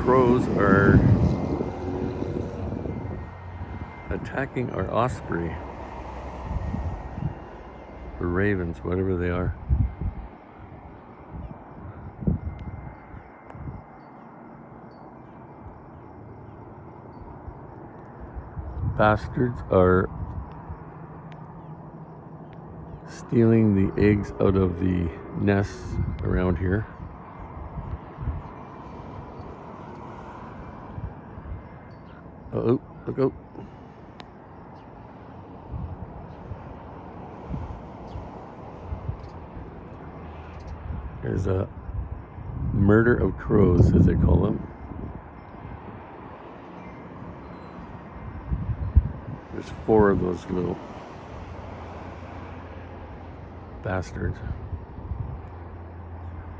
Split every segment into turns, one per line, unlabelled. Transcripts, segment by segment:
crows are attacking our osprey. Or ravens, whatever they are. Bastards are stealing the eggs out of the nests around here. Uh-oh, look out. There's a murder of crows, as they call them. There's 4 of those little bastards.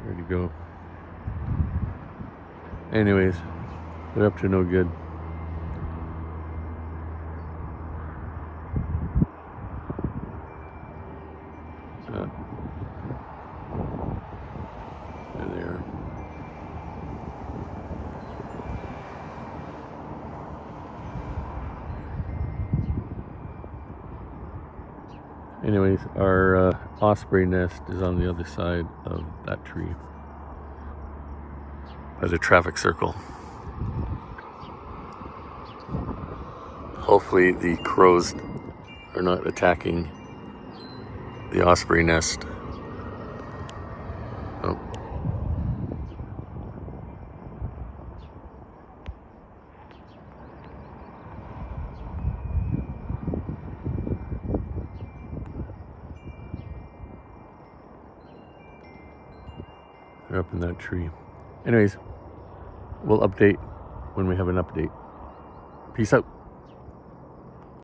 Ready to go. Anyways, they're up to no good. There they are. Anyways, our osprey nest is on the other side of that tree by the traffic circle. Hopefully the crows are not attacking the osprey nest. Oh. They're up in that tree. Anyways, we'll update when we have an update. Peace out.